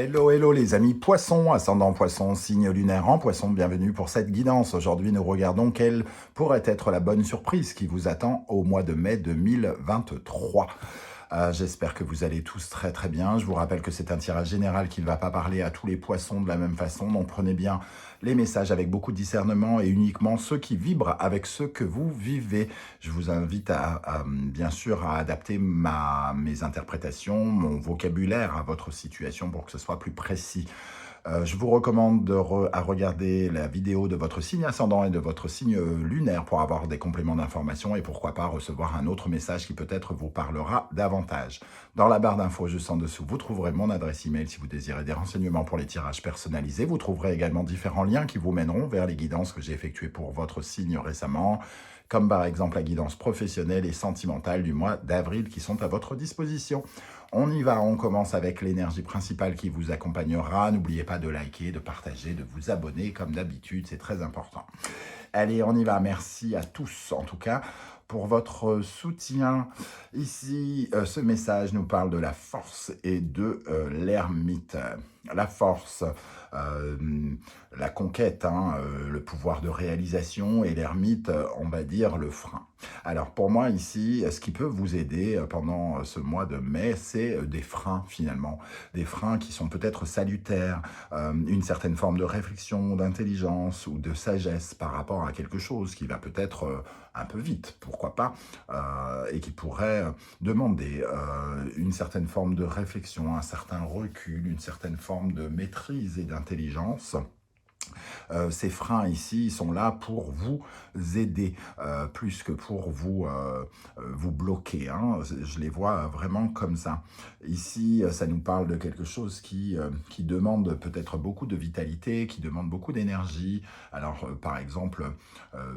Hello, hello les amis poissons, ascendant poisson, signe lunaire en poisson, bienvenue pour cette guidance. Aujourd'hui, nous regardons quelle pourrait être la bonne surprise qui vous attend au mois de mai 2023. J'espère que vous allez tous très très bien. Je vous rappelle que c'est un tirage général qui ne va pas parler à tous les poissons de la même façon, donc prenez bien les messages avec beaucoup de discernement et uniquement ceux qui vibrent avec ceux que vous vivez. Je vous invite bien sûr à adapter mes interprétations, mon vocabulaire à votre situation pour que ce soit plus précis. Je vous recommande à regarder la vidéo de votre signe ascendant et de votre signe lunaire pour avoir des compléments d'information et pourquoi pas recevoir un autre message qui peut-être vous parlera davantage. Dans la barre d'infos juste en dessous, vous trouverez mon adresse email si vous désirez des renseignements pour les tirages personnalisés. Vous trouverez également différents liens qui vous mèneront vers les guidances que j'ai effectuées pour votre signe récemment, comme par exemple la guidance professionnelle et sentimentale du mois d'avril qui sont à votre disposition. On y va, on commence avec l'énergie principale qui vous accompagnera. N'oubliez pas de liker, de partager, de vous abonner comme d'habitude, c'est très important. Allez, on y va, merci à tous en tout cas pour votre soutien. Ici, ce message nous parle de la force et de l'ermite. La force, la conquête, le pouvoir de réalisation, et l'ermite, on va dire le frein. Alors pour moi ici, ce qui peut vous aider pendant ce mois de mai, c'est des freins finalement. Des freins qui sont peut-être salutaires, une certaine forme de réflexion, d'intelligence ou de sagesse par rapport à quelque chose qui va peut-être un peu vite, pourquoi pas, et qui pourrait demander une certaine forme de réflexion, un certain recul, une certaine forme de maîtrise et d'intelligence. Ces freins ici sont là pour vous aider, plus que pour vous bloquer. Je les vois vraiment comme ça. Ici, ça nous parle de quelque chose qui demande peut-être beaucoup de vitalité, qui demande beaucoup d'énergie. Alors, par exemple,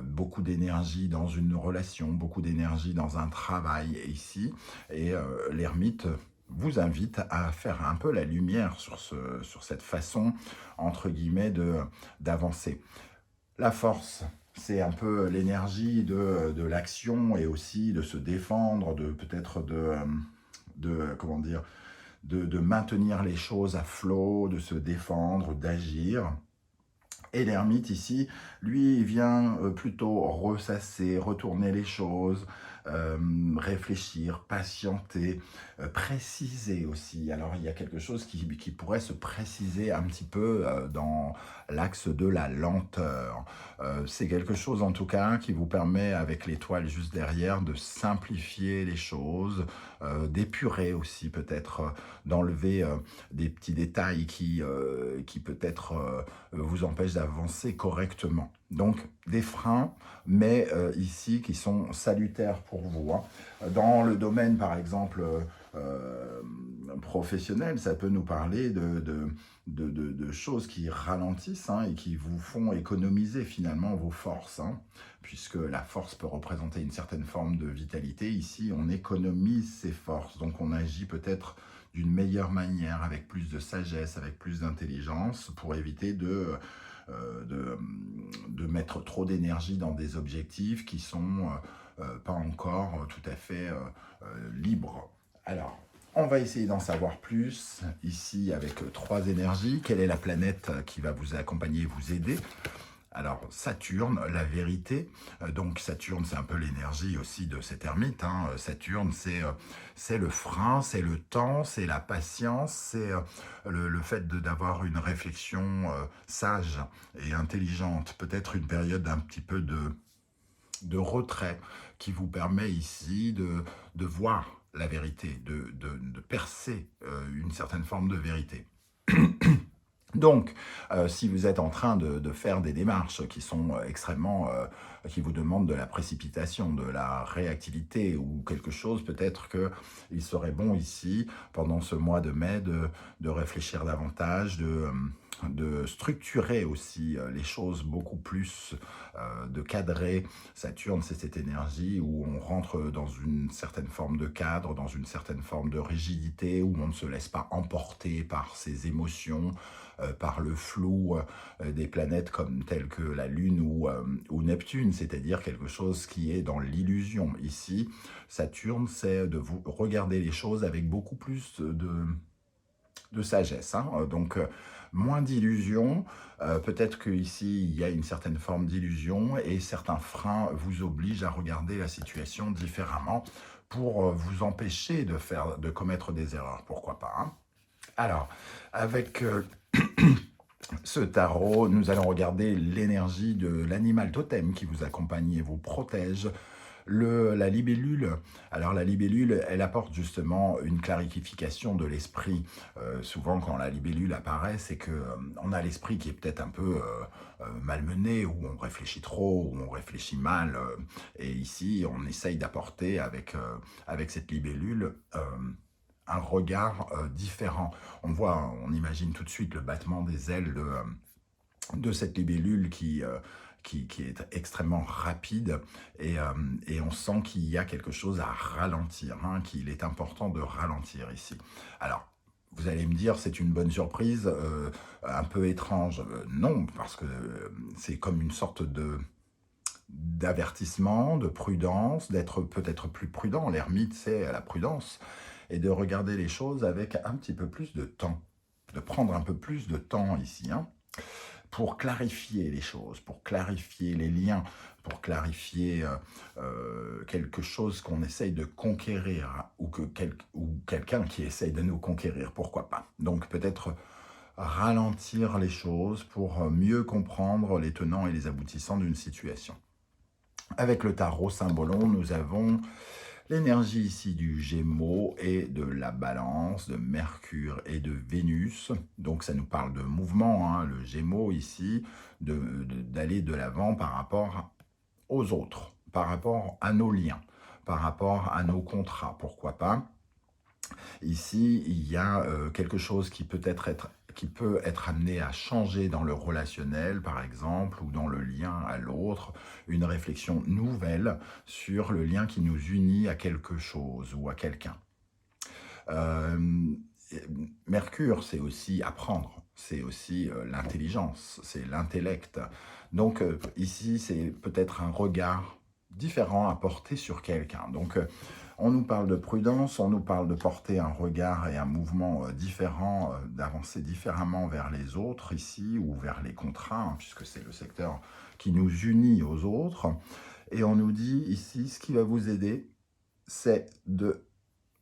beaucoup d'énergie dans une relation, beaucoup d'énergie dans un travail ici. Et l'ermite vous invite à faire un peu la lumière sur cette façon, entre guillemets, d'avancer. La force, c'est un peu l'énergie de l'action et aussi de se défendre, peut-être comment dire, de maintenir les choses à flot, de se défendre, d'agir. Et l'ermite ici, lui, il vient plutôt ressasser, retourner les choses, réfléchir, patienter, préciser aussi. Alors, il y a quelque chose qui pourrait se préciser un petit peu dans l'axe de la lenteur. C'est quelque chose, en tout cas, qui vous permet, avec l'étoile juste derrière, de simplifier les choses, d'épurer aussi, peut-être, d'enlever des petits détails qui peut-être vous empêchent d'avancer correctement. Donc, des freins, mais ici, qui sont salutaires pour vous. Dans le domaine, par exemple, professionnel, ça peut nous parler de choses qui ralentissent et qui vous font économiser finalement vos forces, puisque la force peut représenter une certaine forme de vitalité. Ici, on économise ses forces, donc on agit peut-être d'une meilleure manière, avec plus de sagesse, avec plus d'intelligence, pour éviter de mettre trop d'énergie dans des objectifs qui sont pas encore tout à fait libres. Alors, on va essayer d'en savoir plus ici avec 3 énergies. Quelle est la planète qui va vous accompagner et vous aider ? Alors, Saturne, la vérité. Donc, Saturne, c'est un peu l'énergie aussi de cet ermite. Saturne, c'est le frein, c'est le temps, c'est la patience, c'est le fait d'avoir une réflexion sage et intelligente. Peut-être une période un petit peu de retrait qui vous permet ici de voir la vérité, de percer une certaine forme de vérité. Donc, si vous êtes en train de faire des démarches qui sont extrêmement, qui vous demandent de la précipitation, de la réactivité ou quelque chose, peut-être qu'il serait bon ici, pendant ce mois de mai, de réfléchir davantage, de structurer aussi les choses beaucoup plus, de cadrer. Saturne, c'est cette énergie où on rentre dans une certaine forme de cadre, dans une certaine forme de rigidité, où on ne se laisse pas emporter par ses émotions, par le flou des planètes comme telles que la Lune ou Neptune, c'est-à-dire quelque chose qui est dans l'illusion. Ici, Saturne, c'est de vous regarder les choses avec beaucoup plus de sagesse, hein. Donc, moins d'illusions. Peut-être qu'ici, il y a une certaine forme d'illusion et certains freins vous obligent à regarder la situation différemment pour vous empêcher de commettre des erreurs, pourquoi pas, hein. Alors, avec ce tarot, nous allons regarder l'énergie de l'animal totem qui vous accompagne et vous protège. La libellule, alors la libellule, elle apporte justement une clarification de l'esprit. Souvent, quand la libellule apparaît, c'est que on a l'esprit qui est peut-être un peu malmené, où on réfléchit trop, où on réfléchit mal. Et ici, on essaye d'apporter avec cette libellule un regard différent. On imagine tout de suite le battement des ailes de cette libellule qui est extrêmement rapide et on sent qu'il y a quelque chose à ralentir, hein, qu'il est important de ralentir ici. Alors, vous allez me dire, c'est une bonne surprise, un peu étrange. Non, parce que c'est comme une sorte d'avertissement, de prudence, d'être peut-être plus prudent. L'ermite, c'est la prudence, et de regarder les choses avec un petit peu plus de temps, de prendre un peu plus de temps ici, hein, pour clarifier les choses, pour clarifier les liens, pour clarifier quelque chose qu'on essaye de conquérir, ou quelqu'un qui essaye de nous conquérir, pourquoi pas. Donc peut-être ralentir les choses pour mieux comprendre les tenants et les aboutissants d'une situation. Avec le tarot Symbolon, nous avons l'énergie ici du Gémeaux et de la Balance, de Mercure et de Vénus. Donc ça nous parle de mouvement, hein, le Gémeaux ici, d'aller de l'avant par rapport aux autres, par rapport à nos liens, par rapport à nos contrats, pourquoi pas. Ici, il y a quelque chose qui peut être amené à changer dans le relationnel, par exemple, ou dans le lien à l'autre, une réflexion nouvelle sur le lien qui nous unit à quelque chose ou à quelqu'un. Mercure, c'est aussi apprendre, c'est aussi l'intelligence, c'est l'intellect. Donc ici, c'est peut-être un regard différent à porter sur quelqu'un. Donc on nous parle de prudence, on nous parle de porter un regard et un mouvement différent, d'avancer différemment vers les autres ici, ou vers les contrats, hein, puisque c'est le secteur qui nous unit aux autres. Et on nous dit ici, ce qui va vous aider, c'est de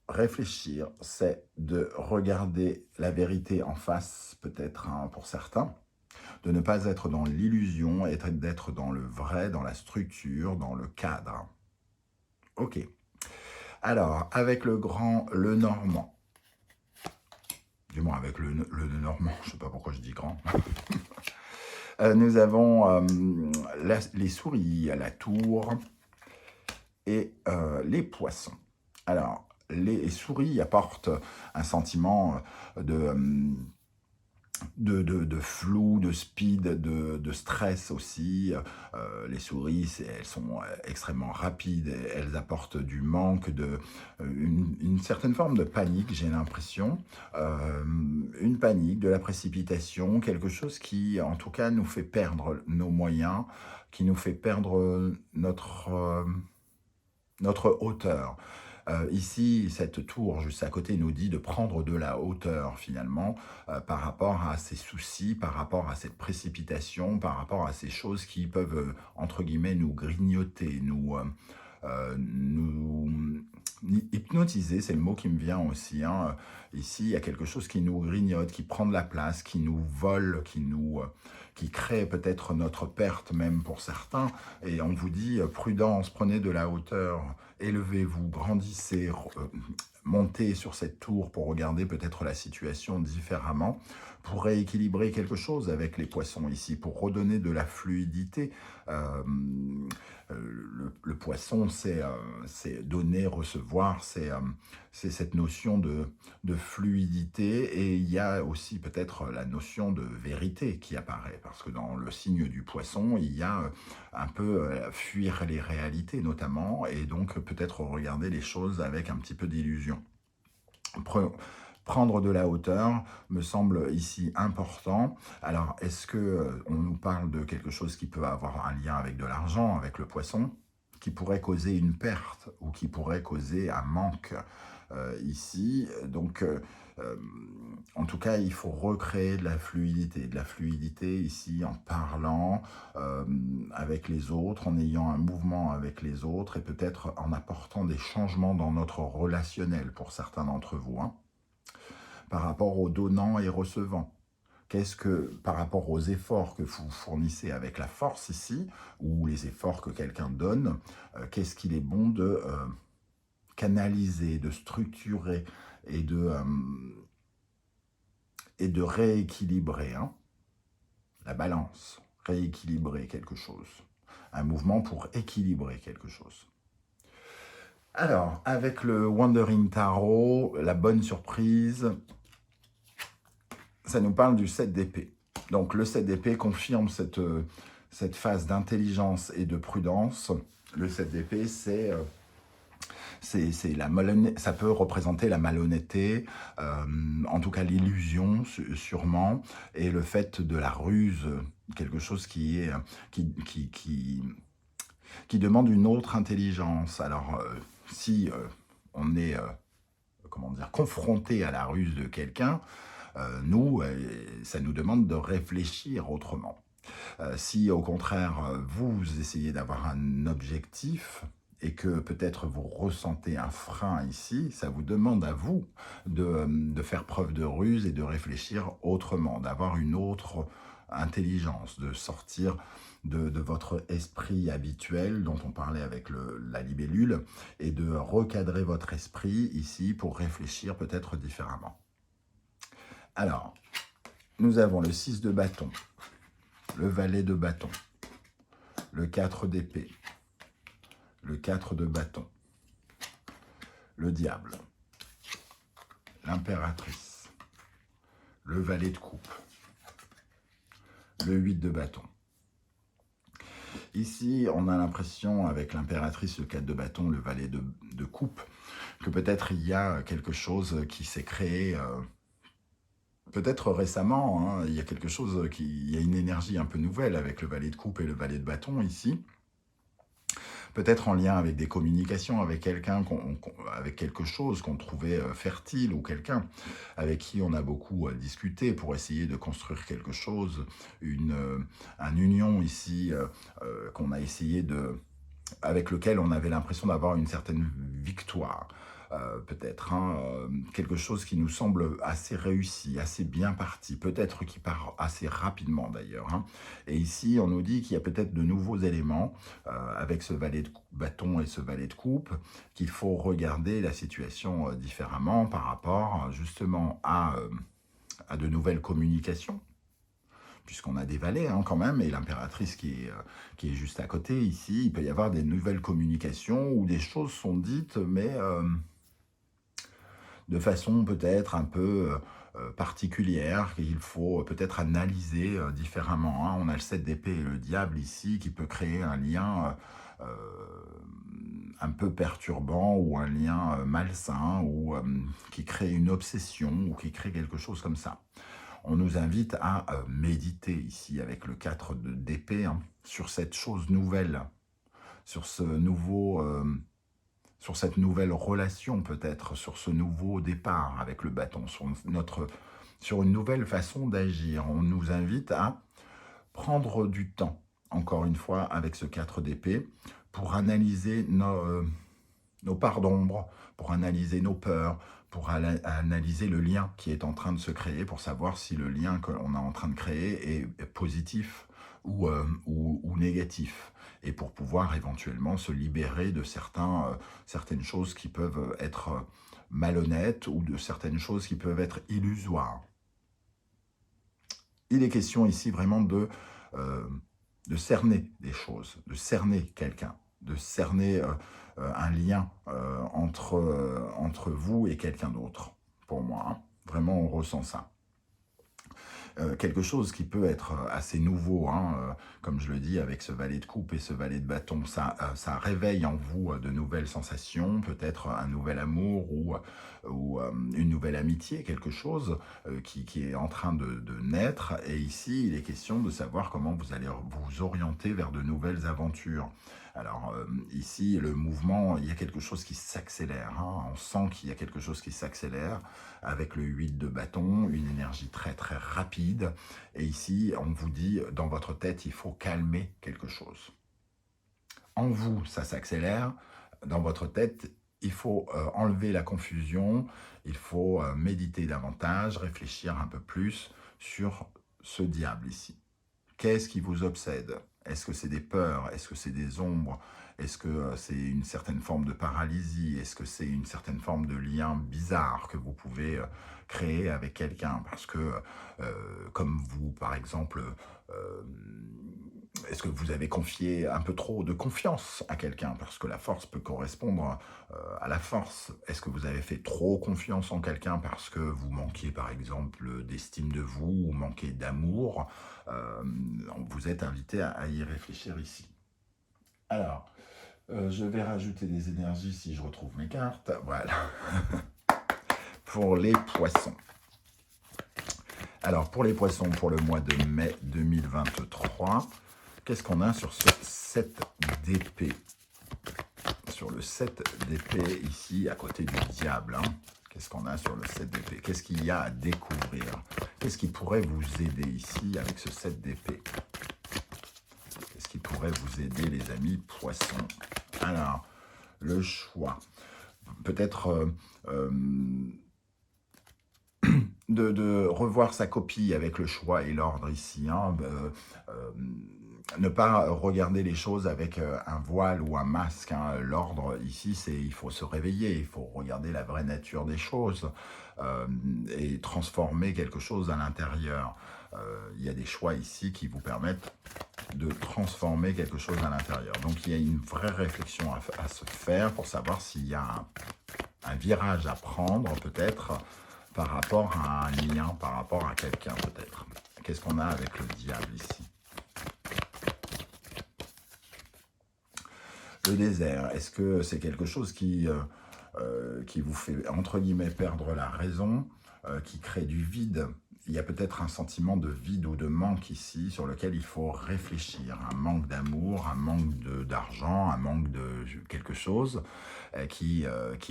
réfléchir, c'est de regarder la vérité en face, peut-être, hein, pour certains, de ne pas être dans l'illusion, d'être dans le vrai, dans la structure, dans le cadre. Ok. Alors, avec le Normand, du moins avec le Normand, je ne sais pas pourquoi je dis grand, nous avons les souris, la tour et les poissons. Alors, les souris apportent un sentiment de flou, de speed, de stress aussi. Les souris, elles sont extrêmement rapides, elles apportent du manque, une certaine forme de panique, j'ai l'impression. Une panique, de la précipitation, quelque chose qui, en tout cas, nous fait perdre nos moyens, qui nous fait perdre notre hauteur. Ici, cette tour juste à côté nous dit de prendre de la hauteur finalement par rapport à ces soucis, par rapport à cette précipitation, par rapport à ces choses qui peuvent, entre guillemets, nous grignoter, nous hypnotiser, c'est le mot qui me vient aussi, hein. Ici, il y a quelque chose qui nous grignote, qui prend de la place, qui nous vole, qui crée peut-être notre perte même pour certains. Et on vous dit, prudence, prenez de la hauteur, élevez-vous, grandissez, montez sur cette tour pour regarder peut-être la situation différemment, pour rééquilibrer quelque chose avec les poissons ici, pour redonner de la fluidité. Le poisson, c'est donner, recevoir, c'est cette notion de fluidité, et il y a aussi peut-être la notion de vérité qui apparaît, parce que dans le signe du poisson, il y a un peu fuir les réalités notamment, et donc peut-être regarder les choses avec un petit peu d'illusion. Prendre de la hauteur me semble ici important. Alors, est-ce que on nous parle de quelque chose qui peut avoir un lien avec de l'argent, avec le poisson, qui pourrait causer une perte ou qui pourrait causer un manque? ici. Donc, en tout cas, il faut recréer de la fluidité. De la fluidité ici en parlant avec les autres, en ayant un mouvement avec les autres et peut-être en apportant des changements dans notre relationnel pour certains d'entre vous, hein, par rapport aux donnants et recevants. Qu'est-ce que, par rapport aux efforts que vous fournissez avec la force ici, ou les efforts que quelqu'un donne, qu'est-ce qu'il est bon de canaliser, de structurer et de rééquilibrer, hein, la balance, rééquilibrer quelque chose. Un mouvement pour équilibrer quelque chose. Alors, avec le Wandering Tarot, la bonne surprise, ça nous parle du 7 d'épée. Donc le 7 d'épée confirme cette phase d'intelligence et de prudence. Le 7 d'épée, c'est ça peut représenter la malhonnêteté, en tout cas l'illusion sûrement, et le fait de la ruse, quelque chose qui demande une autre intelligence. Alors si on est comment dire, confronté à la ruse de quelqu'un, nous, ça nous demande de réfléchir autrement. Si au contraire, vous essayez d'avoir un objectif et que peut-être vous ressentez un frein ici, ça vous demande à vous de faire preuve de ruse et de réfléchir autrement, d'avoir une autre intelligence, de sortir de votre esprit habituel dont on parlait avec la libellule et de recadrer votre esprit ici pour réfléchir peut-être différemment. Alors, nous avons le 6 de bâton, le valet de bâton, le 4 d'épée, le 4 de bâton, le diable, l'impératrice, le valet de coupe, le 8 de bâton. Ici, on a l'impression, avec l'impératrice, le 4 de bâton, le valet de coupe, que peut-être il y a quelque chose qui s'est créé... peut-être récemment, hein, il y a quelque chose, il y a une énergie un peu nouvelle avec le valet de coupe et le valet de bâton ici. Peut-être en lien avec des communications, avec quelqu'un, avec quelque chose qu'on trouvait fertile ou quelqu'un avec qui on a beaucoup discuté pour essayer de construire quelque chose, une union ici qu'on a essayé avec lequel on avait l'impression d'avoir une certaine victoire. Peut-être, hein, quelque chose qui nous semble assez réussi, assez bien parti, peut-être qui part assez rapidement d'ailleurs. Hein. Et ici, on nous dit qu'il y a peut-être de nouveaux éléments avec ce valet de bâton et ce valet de coupe, qu'il faut regarder la situation différemment par rapport justement à de nouvelles communications, puisqu'on a des valets hein, quand même, et l'impératrice qui est juste à côté ici, il peut y avoir des nouvelles communications où des choses sont dites, mais de façon peut-être un peu particulière, qu'il faut peut-être analyser différemment. Hein. On a le 7 d'épée et le diable ici, qui peut créer un lien un peu perturbant, ou un lien malsain, ou qui crée une obsession, ou qui crée quelque chose comme ça. On nous invite à méditer ici, avec le 4 d'épée, hein, sur cette chose nouvelle, sur ce nouveau... sur cette nouvelle relation peut-être, sur ce nouveau départ avec le bâton, sur une nouvelle façon d'agir. On nous invite à prendre du temps, encore une fois, avec ce 4 d'épée, pour analyser nos parts d'ombre, pour analyser nos peurs, pour analyser le lien qui est en train de se créer, pour savoir si le lien qu'on est en train de créer est positif ou négatif, et pour pouvoir éventuellement se libérer de certaines choses qui peuvent être malhonnêtes, ou de certaines choses qui peuvent être illusoires. Il est question ici vraiment de cerner des choses, de cerner quelqu'un, de cerner un lien entre vous et quelqu'un d'autre, pour moi. Hein. Vraiment, on ressent ça. Quelque chose qui peut être assez nouveau, hein, comme je le dis, avec ce valet de coupe et ce valet de bâton, ça réveille en vous de nouvelles sensations, peut-être un nouvel amour ou une nouvelle amitié, quelque chose qui est en train de naître. Et ici, il est question de savoir comment vous allez vous orienter vers de nouvelles aventures, Alors ici, le mouvement, il y a quelque chose qui s'accélère, hein. On sent qu'il y a quelque chose qui s'accélère avec le 8 de bâton, une énergie très très rapide. Et ici, on vous dit, dans votre tête, il faut calmer quelque chose. En vous, ça s'accélère. Dans votre tête, il faut enlever la confusion, il faut méditer davantage, réfléchir un peu plus sur ce diable ici. Qu'est-ce qui vous obsède? Est-ce que c'est des peurs? Est-ce que c'est des ombres? Est-ce que c'est une certaine forme de paralysie? Est-ce que c'est une certaine forme de lien bizarre que vous pouvez créer avec quelqu'un? Parce que, comme vous, par exemple, euh, est-ce que vous avez confié un peu trop de confiance à quelqu'un? Parce que la force peut correspondre à la force. Est-ce que vous avez fait trop confiance en quelqu'un parce que vous manquiez, par exemple, d'estime de vous ou manquez d'amour? Vous êtes invité à y réfléchir ici. Alors, je vais rajouter des énergies si je retrouve mes cartes. Voilà. Pour les poissons. Alors, pour les poissons, pour le mois de mai 2023, qu'est-ce qu'on a sur ce 7 d'épée? Sur le 7 d'épée, ici, à côté du diable, hein. Qu'est-ce qu'on a sur le 7 d'épée? Qu'est-ce qu'il y a à découvrir? Qu'est-ce qui pourrait vous aider ici avec ce 7 d'épée? Qu'est-ce qui pourrait vous aider, les amis poissons? Alors, le choix. Peut-être de revoir sa copie avec le choix et l'ordre ici, hein. Ne pas regarder les choses avec un voile ou un masque, hein. L'ordre ici, c'est il faut se réveiller, il faut regarder la vraie nature des choses et transformer quelque chose à l'intérieur. Il y a des choix ici qui vous permettent de transformer quelque chose à l'intérieur. Donc il y a une vraie réflexion à se faire pour savoir s'il y a un virage à prendre peut-être par rapport à un lien, par rapport à quelqu'un peut-être. Qu'est-ce qu'on a avec le diable ici? Le désert, est-ce que c'est quelque chose qui vous fait, entre guillemets, perdre la raison, qui crée du vide? Il y a peut-être un sentiment de vide ou de manque ici sur lequel il faut réfléchir. Un manque d'amour, un manque d'argent, un manque de quelque chose qui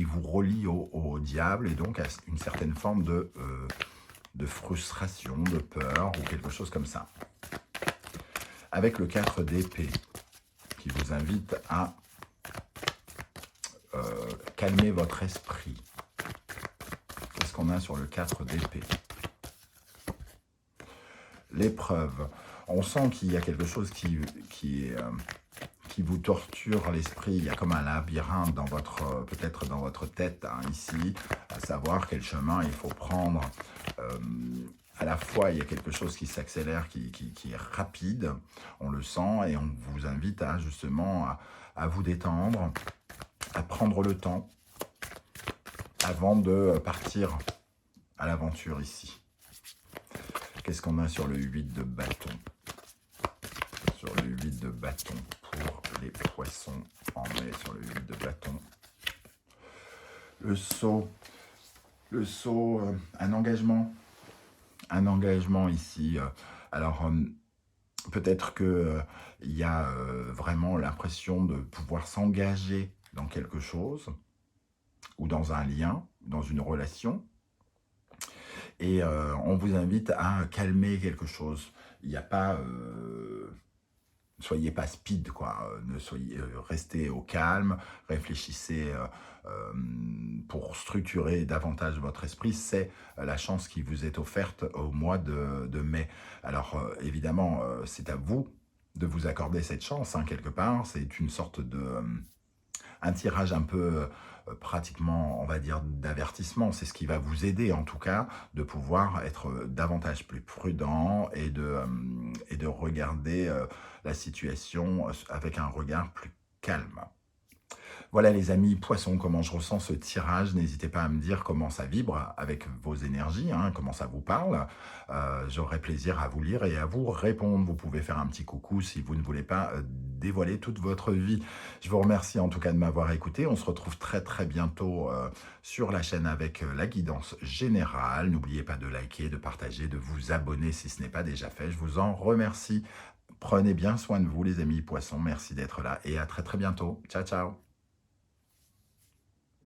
vous relie au diable et donc à une certaine forme de frustration, de peur ou quelque chose comme ça. Avec le 4 d'épée qui vous invite à calmer votre esprit. Qu'est-ce qu'on a sur le 4 d'épée? L'épreuve. On sent qu'il y a quelque chose qui vous torture l'esprit. Il y a comme un labyrinthe dans votre, peut-être dans votre tête, hein, ici, à savoir quel chemin il faut prendre. À la fois, il y a quelque chose qui s'accélère, qui est rapide, on le sent, et on vous invite à justement à vous détendre, à prendre le temps avant de partir à l'aventure ici. Qu'est-ce qu'on a sur le 8 de bâton? Sur le 8 de bâton pour les poissons en mai, sur le 8 de bâton. Le saut, un engagement ici. Alors, peut-être qu'il y a vraiment l'impression de pouvoir s'engager dans quelque chose, ou dans un lien, dans une relation, et on vous invite à calmer quelque chose. Il n'y a pas... soyez pas speed, quoi. Ne soyez, restez au calme, réfléchissez pour structurer davantage votre esprit. C'est la chance qui vous est offerte au mois de mai. Alors, évidemment, c'est à vous de vous accorder cette chance, hein, quelque part. C'est une sorte de... un tirage un peu pratiquement, on va dire, d'avertissement. C'est ce qui va vous aider, en tout cas, de pouvoir être davantage plus prudent et de regarder la situation avec un regard plus calme. Voilà les amis poissons, comment je ressens ce tirage. N'hésitez pas à me dire comment ça vibre avec vos énergies, hein, comment ça vous parle. J'aurai plaisir à vous lire et à vous répondre. Vous pouvez faire un petit coucou si vous ne voulez pas dévoiler toute votre vie. Je vous remercie en tout cas de m'avoir écouté. On se retrouve très très bientôt sur la chaîne avec la guidance générale. N'oubliez pas de liker, de partager, de vous abonner si ce n'est pas déjà fait. Je vous en remercie. Prenez bien soin de vous, les amis poissons. Merci d'être là et à très très bientôt. Ciao, ciao.